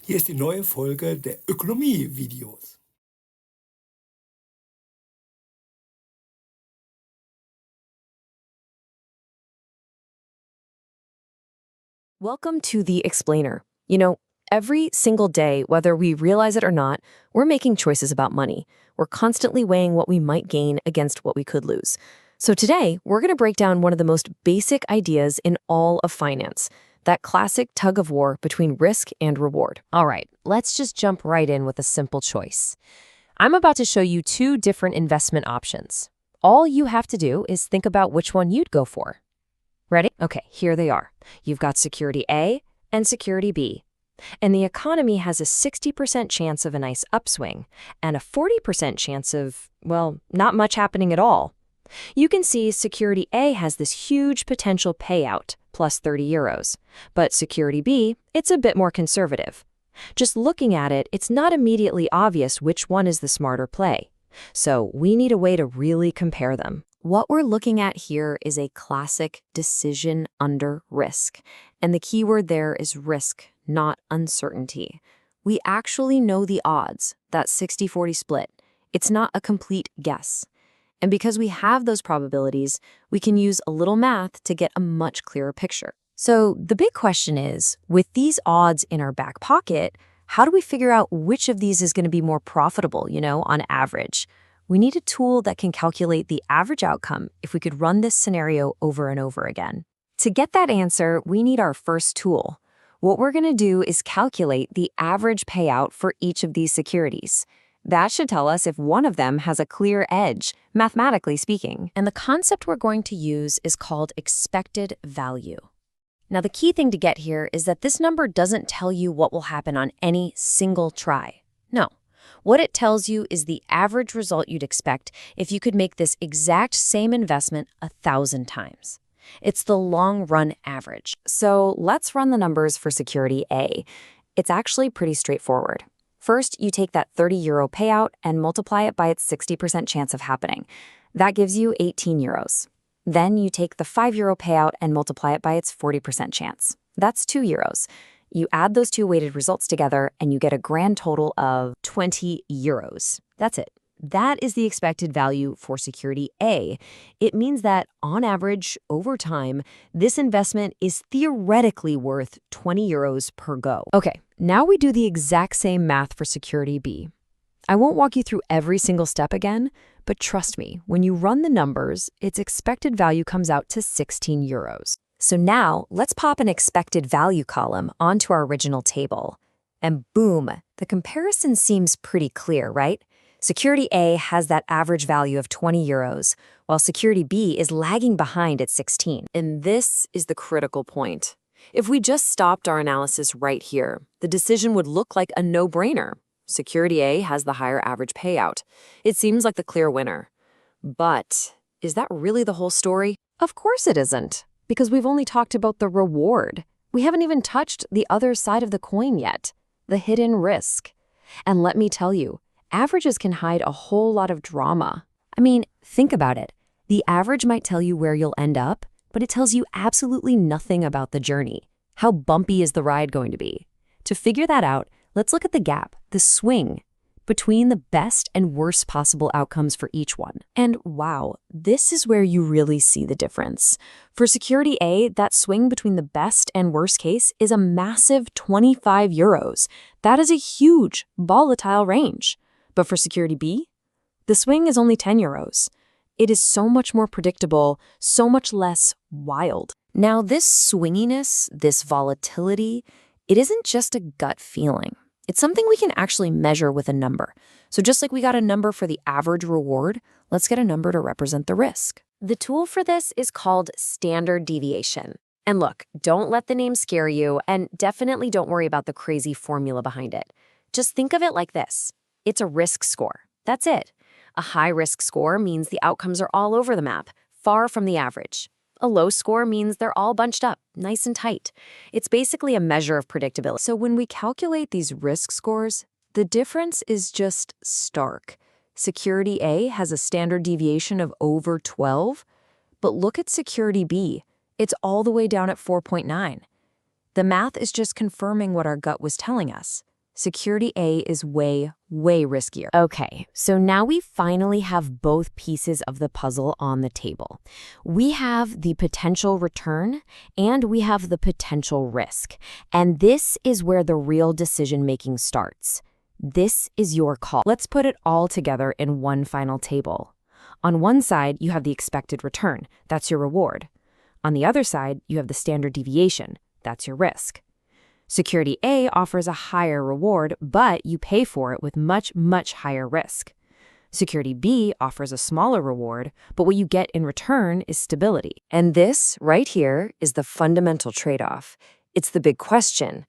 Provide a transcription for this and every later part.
Hier ist die neue Folge der Ökonomie-Videos. Welcome to The Explainer. You know, every single day, whether we realize it or not, we're making choices about money. We're constantly weighing what we might gain against what we could lose. So today, we're going to break down one of the most basic ideas in all of finance, that classic tug of war between risk and reward. All right, let's just jump right in with a simple choice. I'm about to show you two different investment options. All you have to do is think about which one you'd go for. Ready? Okay, here they are. You've got security A and security B. And the economy has a 60% chance of a nice upswing and a 40% chance of, well, not much happening at all. You can see security A has this huge potential payout, plus 30 euros. But security B, it's a bit more conservative. Just looking at it, it's not immediately obvious which one is the smarter play. So we need a way to really compare them. What we're looking at here is a classic decision under risk. And the key word there is risk, not uncertainty. We actually know the odds, that 60-40 split. It's not a complete guess. And because we have those probabilities, we can use a little math to get a much clearer picture. So the big question is, with these odds in our back pocket, how do we figure out which of these is going to be more profitable, on average? We need a tool that can calculate the average outcome if we could run this scenario over and over again. To get that answer, we need our first tool. What we're going to do is calculate the average payout for each of these securities. That should tell us if one of them has a clear edge, mathematically speaking. And the concept we're going to use is called expected value. Now, the key thing to get here is that this number doesn't tell you what will happen on any single try. No. What it tells you is the average result you'd expect if you could make this exact same investment 1,000 times. It's the long-run average. So let's run the numbers for security A. It's actually pretty straightforward. First, you take that 30 euro payout and multiply it by its 60% chance of happening. That gives you 18 euros. Then you take the 5 euro payout and multiply it by its 40% chance. That's 2 euros. You add those two weighted results together and you get a grand total of 20 euros. That's it. That is the expected value for security A. It means that, on average, over time, this investment is theoretically worth 20 euros per go. Okay, now we do the exact same math for security B. I won't walk you through every single step again, but trust me, when you run the numbers, its expected value comes out to 16 euros. So now, let's pop an expected value column onto our original table. And boom, the comparison seems pretty clear, right? Security A has that average value of 20 euros, while security B is lagging behind at 16. And this is the critical point. If we just stopped our analysis right here, the decision would look like a no-brainer. Security A has the higher average payout. It seems like the clear winner. But is that really the whole story? Of course it isn't. Because we've only talked about the reward. We haven't even touched the other side of the coin yet, the hidden risk. And let me tell you, averages can hide a whole lot of drama. I mean, think about it. The average might tell you where you'll end up, but it tells you absolutely nothing about the journey. How bumpy is the ride going to be? To figure that out, let's look at the gap, the swing, between the best and worst possible outcomes for each one. And wow, this is where you really see the difference. For security A, that swing between the best and worst case is a massive 25 euros. That is a huge, volatile range. But for security B, the swing is only 10 euros. It is so much more predictable, so much less wild. Now, this swinginess, this volatility, it isn't just a gut feeling. It's something we can actually measure with a number. So just like we got a number for the average reward, let's get a number to represent the risk. The tool for this is called standard deviation. And look, don't let the name scare you, and definitely don't worry about the crazy formula behind it. Just think of it like this. It's a risk score. That's it. A high risk score means the outcomes are all over the map, far from the average. A low score means they're all bunched up, nice and tight. It's basically a measure of predictability. So when we calculate these risk scores, the difference is just stark. Security A has a standard deviation of over 12, but look at security B. It's all the way down at 4.9. The math is just confirming what our gut was telling us. Security A is way, way riskier. Okay, so now we finally have both pieces of the puzzle on the table. We have the potential return and we have the potential risk. And this is where the real decision-making starts. This is your call. Let's put it all together in one final table. On one side, you have the expected return. That's your reward. On the other side, you have the standard deviation. That's your risk. Security A offers a higher reward, but you pay for it with much, much higher risk. Security B offers a smaller reward, but what you get in return is stability. And this, right here, is the fundamental trade-off. It's the big question.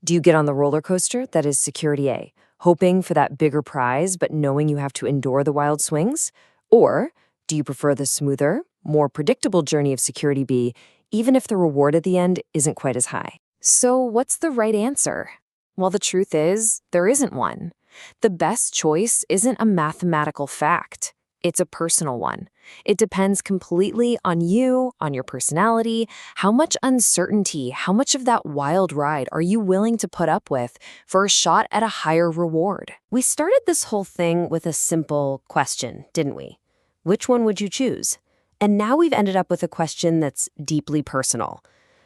Do you get on the roller coaster that is Security A, hoping for that bigger prize, but knowing you have to endure the wild swings? Or do you prefer the smoother, more predictable journey of Security B, even if the reward at the end isn't quite as high? So what's the right answer? Well, the truth is, there isn't one. The best choice isn't a mathematical fact. It's a personal one. It depends completely on you, on your personality, how much uncertainty, how much of that wild ride are you willing to put up with for a shot at a higher reward? We started this whole thing with a simple question, didn't we? Which one would you choose? And now we've ended up with a question that's deeply personal.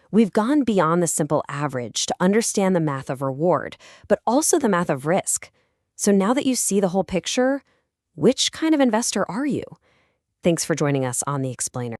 We've gone beyond the simple average to understand the math of reward, but also the math of risk. So now that you see the whole picture, which kind of investor are you? Thanks for joining us on The Explainer.